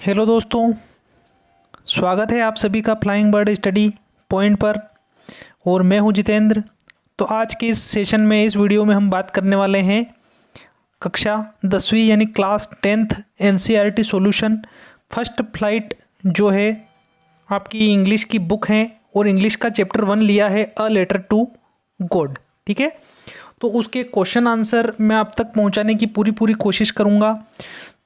Hello दोस्तों, स्वागत है आप सभी का फ्लाइंग बर्ड स्टडी पॉइंट पर। और मैं हूं जितेंद्र। तो आज के इस सेशन में, इस वीडियो में हम बात करने वाले हैं कक्षा 10वीं यानी class 10th NCERT solution first flight जो है आपकी इंग्लिश की बुक है और इंग्लिश का चैप्टर 1 लिया है अ लेटर टू गॉड। ठीक है, तो उसके क्वेश्चन आंसर मैं आप तक पहुंचाने की पूरी कोशिश करूंगा।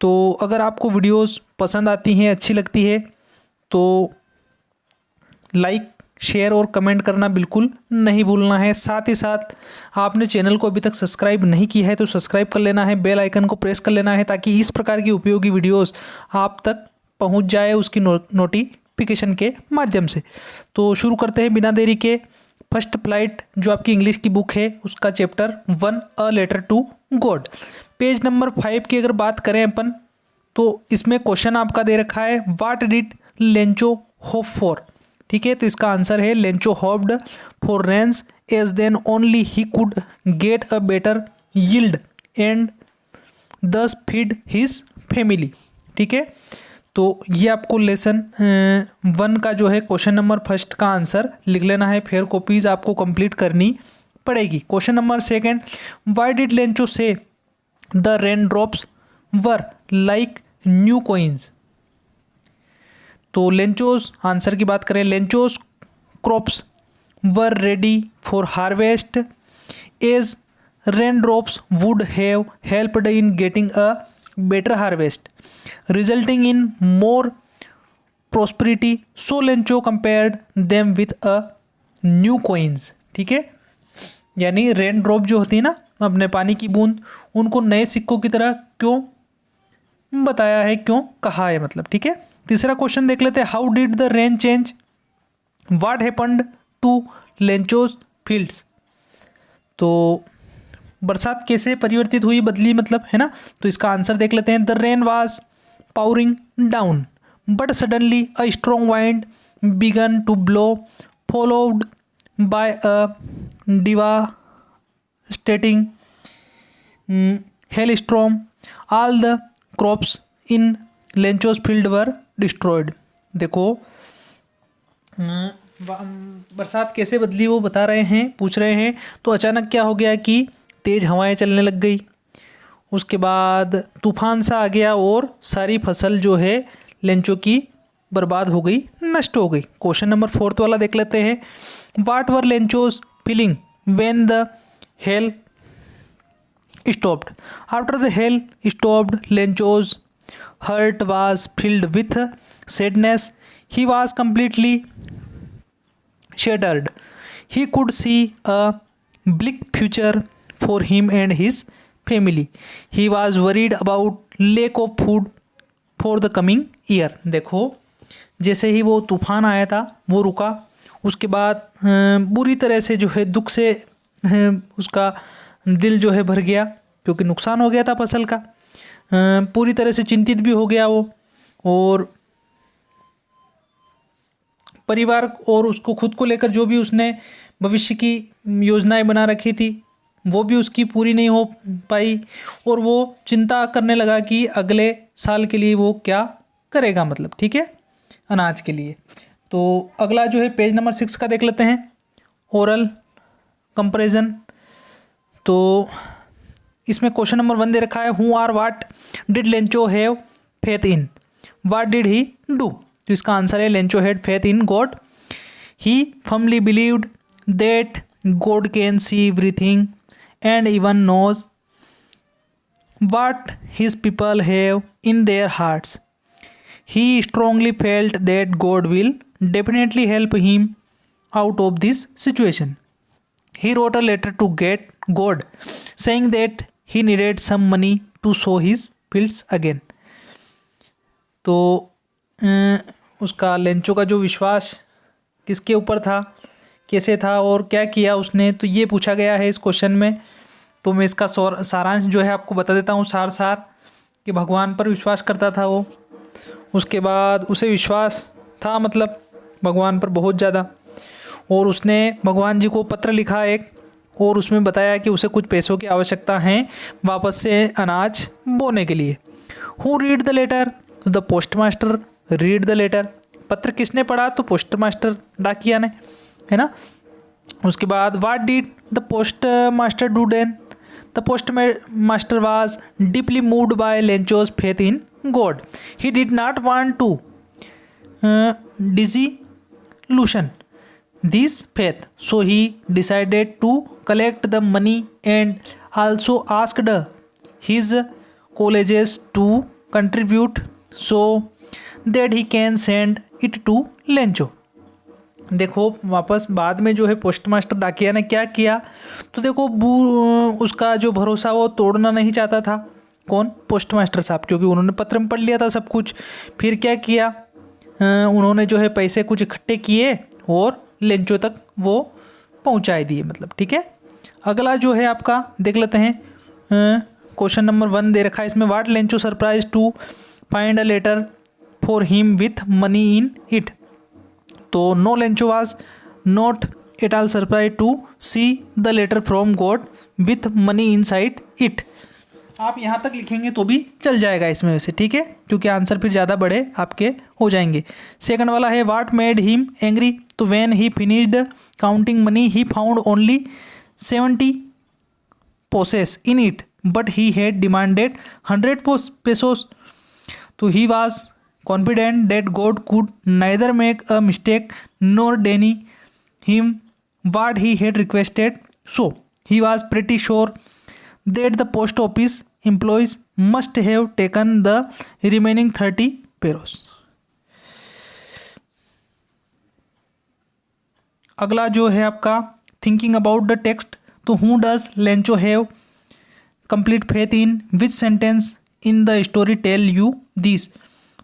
तो अगर आपको वीडियोस पसंद आती हैं, अच्छी लगती है, तो लाइक, शेयर और कमेंट करना बिल्कुल नहीं भूलना है। साथ ही साथ आपने चैनल को अभी तक सब्सक्राइब नहीं किया है तो सब्सक्राइब कर लेना है, बेल आइकन को प्रेस कर लेना है ताकि इस प्रकार की उपयोगी वीडियोस आप तक पहुंच जाए उसकी नोटिफिकेशन के माध्यम से। तो शुरू करते हैं बिना देरी के। फर्स्ट फ्लाइट जो आपकी इंग्लिश की बुक है उसका chapter 1 a letter to God, page number 5 की अगर बात करें अपन, तो इसमें क्वेश्चन आपका दे रखा है what did Lencho hope for. ठीक है, तो इसका आंसर है Lencho hoped for rains as then only he could get a better yield and thus feed his family. ठीक है, तो ये आपको लेसन 1 का जो है क्वेश्चन नंबर फर्स्ट का आंसर लिख लेना है, फिर कॉपीज आपको कंप्लीट करनी पड़ेगी। Question number second, why did Lencho say the rain drops were like new coins. तो लेंचोस आंसर की बात करें, Lencho's crops were ready for harvest as rain drops would have helped in getting a better harvest resulting in more prosperity, so Lencho compared them with a new coins। ठीक है, यानी rain drop जो होती है ना, अपने पानी की बूंद, उनको नए सिक्कों की तरह क्यों बताया है, क्यों कहा है मतलब। ठीक है, तीसरा क्वेश्चन देख लेते हैं, how did the rain change what happened to Lencho's fields. तो बरसात कैसे परिवर्तित हुई, बदली मतलब, है ना। तो इसका आंसर देख लेते हैं, the rain was pouring down but suddenly a strong wind began to blow followed by a devastating hail storm all the crops in Lencho's field were destroyed. देखो बरसात कैसे बदली वो बता रहे हैं, पूछ रहे हैं। तो अचानक क्या हो गया कि तेज़ हवाएं चलने लग गई, उसके बाद तूफान सा आ गया और सारी फसल जो है लेंचो की बर्बाद हो गई, नष्ट हो गई। क्वेश्चन नंबर 4 वाला देख लेते हैं, what were Lencho's feeling when the hail stopped. After the hail stopped Lencho's heart was filled with sadness, he was completely shattered, he could see a bleak future for him and his family, he was worried about lack of food for the coming year। देखो जैसे ही वो तूफान आया था वो रुका, उसके बाद बुरी तरह से जो है दुख से उसका दिल जो है भर गया क्योंकि नुकसान हो गया था फसल का। पूरी तरह से चिंतित भी हो गया वो, और परिवार और उसको खुद को लेकर जो भी उसने भविष्य की योजनाएं बना रखी थी वो भी उसकी पूरी नहीं हो पाई, और वो चिंता करने लगा कि अगले साल के लिए वो क्या करेगा, मतलब। ठीक है, अनाज के लिए। तो अगला जो है पेज नंबर 6 का देख लेते हैं, ओरल कंपैरिजन। तो इसमें क्वेश्चन नंबर 1 दे रखा है, who are what did Lencho have faith in, what did he do. तो इसका आंसर है Lencho had faith in God, he firmly believed that God can see everything and even knows what his people have in their hearts. He strongly felt that God will definitely help him out of this situation. He wrote a letter to God saying that he needed some money to sow his fields again. तो उसका Lencho का जो विश्वास किसके ऊपर था, कैसे था और क्या किया उसने, तो ये पूछा गया है इस क्वेश्चन में। तो मैं इसका सारांश जो है आपको बता देता हूँ, सार कि भगवान पर विश्वास करता था वो, उसके बाद उसे विश्वास था मतलब भगवान पर बहुत ज़्यादा, और उसने भगवान जी को पत्र लिखा एक, और उसमें बताया कि उसे कुछ पैसों की आवश्यकता है वापस से अनाज बोने के लिए। हु रीड द लेटर तो the post master read the letter, पत्र किसने पढ़ा, तो पोस्ट मास्टर डाकिया ने, है ना। उसके बाद what did the post master do then, the post master was deeply moved by Lencho's faith in God, he did not want to disillusion this faith, so he decided to collect the money and also asked his colleges to contribute so that he can send it to Lencho. देखो वापस बाद में जो है post master डाकिया ने क्या किया, तो देखो उसका जो भरोसा वो तोड़ना नहीं चाहता था, कौन, पोस्ट मास्टर साहब, क्योंकि उन्होंने पत्र में पढ़ लिया था सब कुछ। फिर क्या किया, उन्होंने जो है पैसे कुछ इकट्ठे किए और लेंचो तक वो पहुंचाए दिए, मतलब ठीक है। अगला जो है आपका देख लेते हैं, क्वेश्चन नंबर 1 दे रखा है इसमें, what Lencho surprise to find a letter for him with money in it, तो no Lencho was not at all surprise to see the letter from God with money inside it. आप यहाँ तक लिखेंगे तो भी चल जाएगा इसमें वैसे, ठीक है, क्योंकि आंसर फिर ज़्यादा बड़े आपके हो जाएंगे। सेकंड वाला है व्हाट मेड हिम एंग्री, तो when he finished counting money he found only 70 pesos in it but he had demanded 100 pesos, तो he was confident that God could neither make a mistake nor deny him what he had requested, so he was pretty sure that the post office employees must have taken the remaining 30 pesos. अगला जो है आपका thinking about the text, तो who does Lencho have complete faith in, which sentence in the story tell you this,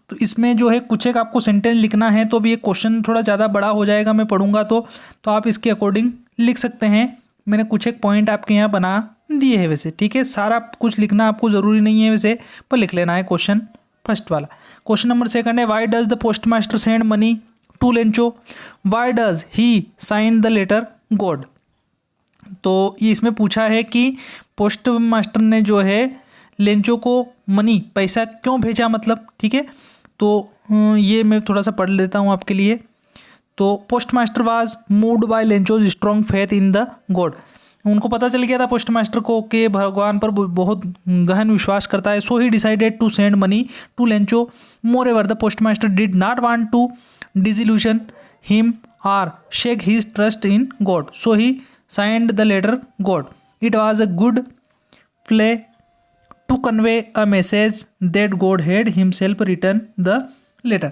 तो इसमें जो है कुछ एक आपको सेंटेंस लिखना है, तो भी ये क्वेश्चन थोड़ा ज़्यादा बड़ा हो जाएगा मैं पढ़ूंगा तो आप इसके अकॉर्डिंग लिख सकते हैं। मैंने कुछ एक पॉइंट आपके यहाँ बना दिए है वैसे, ठीक है, सारा कुछ लिखना आपको ज़रूरी नहीं है वैसे, पर लिख लेना है क्वेश्चन फर्स्ट वाला। क्वेश्चन नंबर 2 है why does the post master send money to Lencho, why does he sign the letter God, तो ये इसमें पूछा है कि पोस्ट मास्टर ने जो है लेंचो को मनी पैसा क्यों भेजा, मतलब ठीक है, तो ये मैं थोड़ा सा पढ़ लेता हूँ आपके लिए। तो post master was moved by Lencho's strong faith in the God, उनको पता चल गया था पोस्ट मास्टर को कि भगवान पर बहुत गहन विश्वास करता है, so he decided to send money to Lencho, moreover the post master did not want to disillusion him or shake his trust in God, so he signed the letter God, it was a good play to convey a message that God had himself return the letter,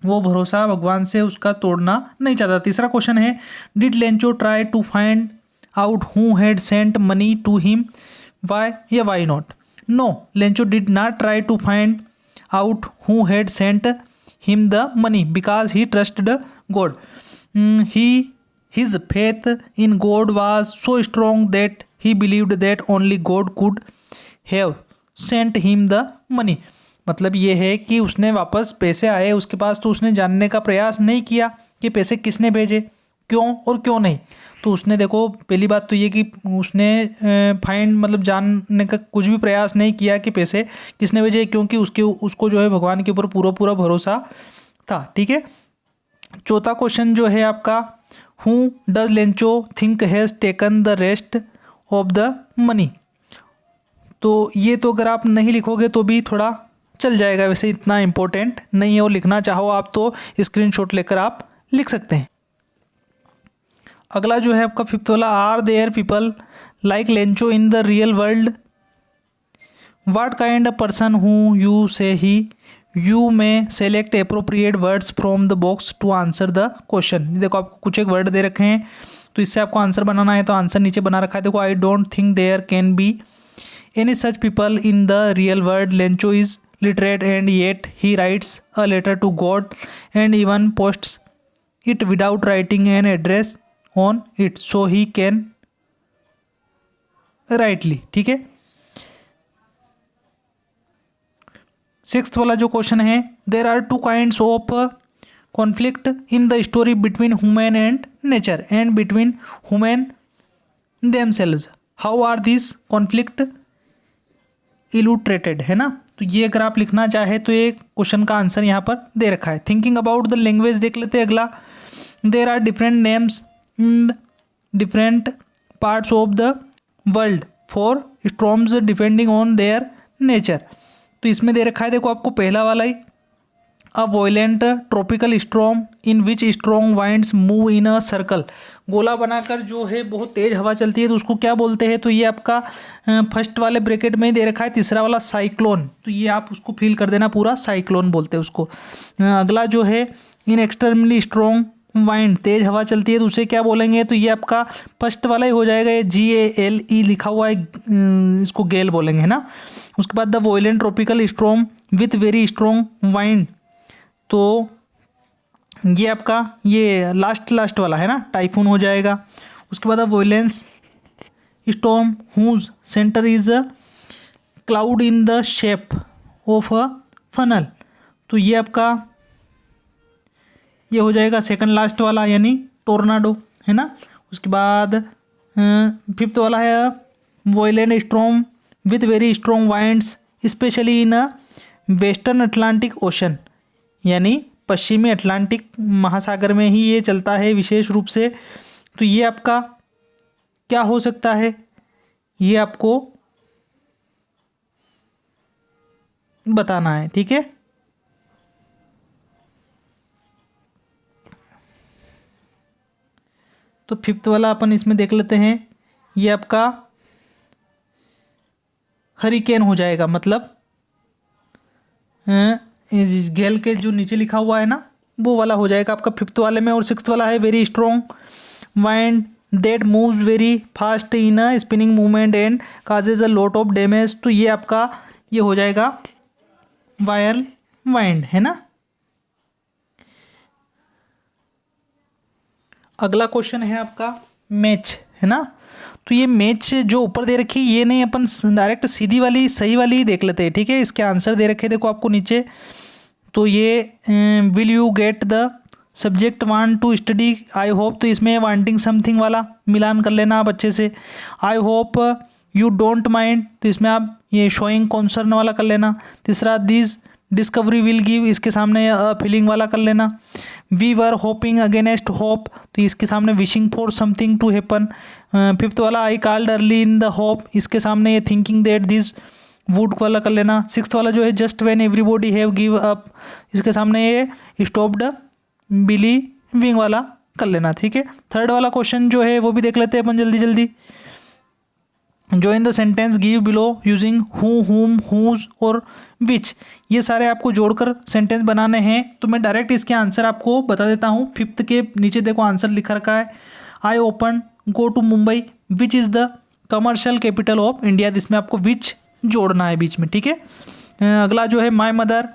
वो भरोसा भगवान से उसका तोड़ना नहीं चाहता। तीसरा question है did Lencho try to find out who had sent money to him, why या why not, no Lencho did not try to find out who had sent him the money because he trusted God, his faith in God was so strong that he believed that only God could have sent him the money, मतलब ये है कि उसने वापस पैसे आए उसके पास तो उसने जानने का प्रयास नहीं किया कि पैसे किसने भेजे, क्यों और क्यों नहीं, तो उसने देखो पहली बात तो ये कि उसने फाइंड मतलब जानने का कुछ भी प्रयास नहीं किया कि पैसे किसने भेजे, क्योंकि उसको जो है भगवान के ऊपर पूरा भरोसा था, ठीक है। चौथा क्वेश्चन जो है आपका who does Lencho think has taken the rest of the money, तो ये तो अगर आप नहीं लिखोगे तो भी थोड़ा चल जाएगा वैसे, इतना इम्पोर्टेंट नहीं है, और लिखना चाहो आप तो स्क्रीनशॉट लेकर आप लिख सकते हैं। अगला जो है आपका 5th वाला are there people like Lencho in the real world, what kind of person who you say he, you may select appropriate words from the box to answer the question. देखो आपको कुछ एक वर्ड दे रखे हैं तो इससे आपको आंसर बनाना है, तो आंसर नीचे बना रखा है, देखो I don't think there can be any such people in the real world, Lencho is literate and yet he writes a letter to God and even posts it without writing an address on it, so he can rightly, ठीक है। 6th वाला जो question है there are 2 kinds of conflict in the story between human and nature and between human themselves, how are this conflict इलुट्रेटेड, है ना। तो ये अगर आप लिखना चाहे तो ये क्वेश्चन का आंसर यहाँ पर दे रखा है। थिंकिंग अबाउट द लैंग्वेज देख लेते हैं अगला। There are different names in different parts of the world for storms depending on their nature. तो इसमें दे रखा है, देखो आपको पहला वाला ही, a violent tropical storm in which strong winds move in a circle. गोला बनाकर जो है बहुत तेज हवा चलती है तो उसको क्या बोलते हैं, तो ये आपका फर्स्ट वाले ब्रैकेट में ही दे रखा है, तीसरा वाला साइक्लोन। तो ये आप उसको फील कर देना, पूरा साइक्लोन बोलते हैं उसको। अगला जो है इन एक्सट्रीमली स्ट्रॉन्ग वाइंड, तेज हवा चलती है तो उसे क्या बोलेंगे, तो ये आपका फर्स्ट वाला ही हो जाएगा, ये GALE लिखा हुआ है, इसको गेल बोलेंगे, है ना। उसके बाद the violent tropical storm with very strong wind, तो ये आपका ये लास्ट वाला है ना, टाइफून हो जाएगा। उसके बाद violence storm whose centre is a cloud in the shape of a funnel, तो ये आपका ये हो जाएगा सेकंड लास्ट वाला, यानी टोर्नाडो, है ना। उसके बाद फिफ्थ वाला है violent storm with very strong winds specially in a western Atlantic ocean, यानी पश्चिमी अटलांटिक महासागर में ही ये चलता है विशेष रूप से। तो ये आपका क्या हो सकता है, ये आपको बताना है, ठीक है। तो फिफ्थ वाला अपन इसमें देख लेते हैं, ये आपका हरिकेन हो जाएगा, मतलब इस गेल के जो नीचे लिखा हुआ है ना वो वाला हो जाएगा आपका फिफ्थ वाले में। और सिक्स्थ वाला है very strong wind that moves very fast in a spinning movement and causes a lot of damage, तो ये आपका ये हो जाएगा वायर वाइंड, है ना। अगला क्वेश्चन है आपका मैच, है ना। तो ये मैच जो ऊपर दे रखी ये नहीं, अपन डायरेक्ट सीधी वाली सही वाली ही देख लेते हैं, ठीक है। इसके आंसर दे रखे देखो आपको नीचे, तो ये will you get the subject want to study I hope, तो इसमें वांटिंग समथिंग वाला मिलान कर लेना आप अच्छे से। I hope you don't mind, तो इसमें आप ये शोइंग कॉन्सर्न वाला कर लेना। तीसरा दिस डिस्कवरी विल गिव, इसके सामने फीलिंग वाला कर लेना। We were hoping against hope, तो इसके सामने wishing for something to happen. Fifth वाला I called early in the hope, इसके सामने ये थिंकिंग दैट दिस वुड वाला कर लेना। सिक्स्थ वाला जो है just when everybody have give up, इसके सामने ये स्टॉप्ड बिलीविंग वाला कर लेना, ठीक है। थर्ड वाला क्वेश्चन जो है वो भी देख लेते हैं अपन जल्दी जल्दी। Join the sentence give below using who, हुम, हुज और विच, ये सारे आपको जोड़कर सेंटेंस बनाने हैं। तो मैं डायरेक्ट इसके आंसर आपको बता देता हूँ। फिफ्थ के नीचे देखो आंसर लिखा रखा है, I open go to Mumbai which is the commercial capital of India, इसमें आपको विच जोड़ना है बीच में, ठीक है। अगला जो है माई मदर,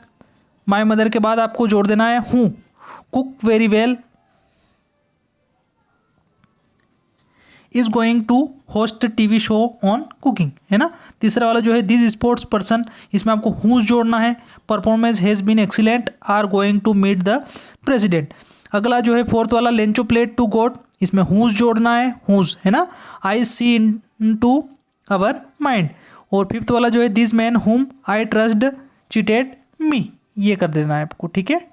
माई मदर के बाद आपको जोड़ देना है हूँ, cook very well is going to host TV show on cooking, है ना। तीसरा वाला जो है दिस स्पोर्ट्स पर्सन, इसमें आपको हुज जोड़ना है, performance has been excellent are going to meet the president. अगला जो है फोर्थ वाला लेंचो प्लेट टू गॉड, इसमें हुज जोड़ना है, हुज, है ना। I see into our mind. और फिफ्थ वाला जो है दिस मैन हुम आई ट्रस्ट चीटेड मी, ये कर देना है आपको, ठीक है।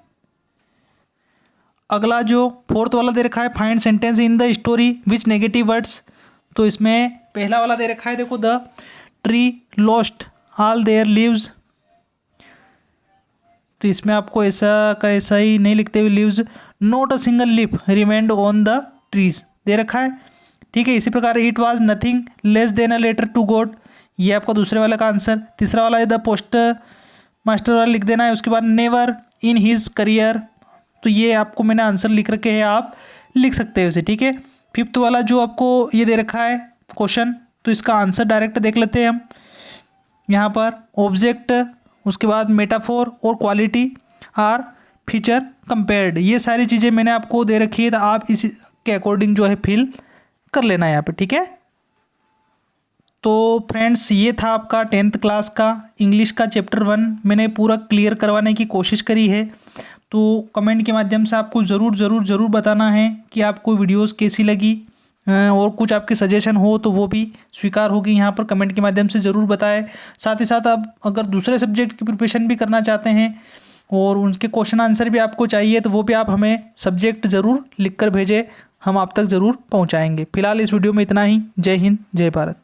अगला जो फोर्थ वाला दे रखा है find sentence in the story which negative words, तो इसमें पहला वाला दे रखा है देखो the tree lost all there leaves, तो इसमें आपको ऐसा का ऐसा ही नहीं लिखते हुए leaves, not a single leaf remained on the trees दे रखा है, ठीक है। इसी प्रकार it was nothing less than a letter to God, ये आपका दूसरे वाला का आंसर। तीसरा वाला है द पोस्ट मास्टर वाला लिख देना है। उसके बाद नेवर इन हिज करियर, तो ये आपको मैंने आंसर लिख रखे हैं, आप लिख सकते हैं उसे, ठीक है। फिफ्थ वाला जो आपको ये दे रखा है क्वेश्चन, तो इसका आंसर डायरेक्ट देख लेते हैं हम यहाँ पर। ऑब्जेक्ट, उसके बाद मेटाफोर और क्वालिटी आर फीचर कंपेयर्ड, ये सारी चीज़ें मैंने आपको दे रखी है, तो आप इसके अकॉर्डिंग जो है फिल कर लेना है यहाँ पे, ठीक है। तो फ्रेंड्स ये था आपका 10th क्लास का इंग्लिश का चैप्टर 1 मैंने पूरा क्लियर करवाने की कोशिश करी है। तो कमेंट के माध्यम से आपको ज़रूर बताना है कि आपको वीडियोस कैसी लगी, और कुछ आपके सजेशन हो तो वो भी स्वीकार होगी यहाँ पर कमेंट के माध्यम से ज़रूर बताएं। साथ ही साथ आप अगर दूसरे सब्जेक्ट की प्रिपरेशन भी करना चाहते हैं और उनके क्वेश्चन आंसर भी आपको चाहिए तो वो भी आप हमें सब्जेक्ट ज़रूर लिख कर भेजें, हम आप तक ज़रूर पहुँचाएँगे। फिलहाल इस वीडियो में इतना ही। जय हिंद, जय भारत।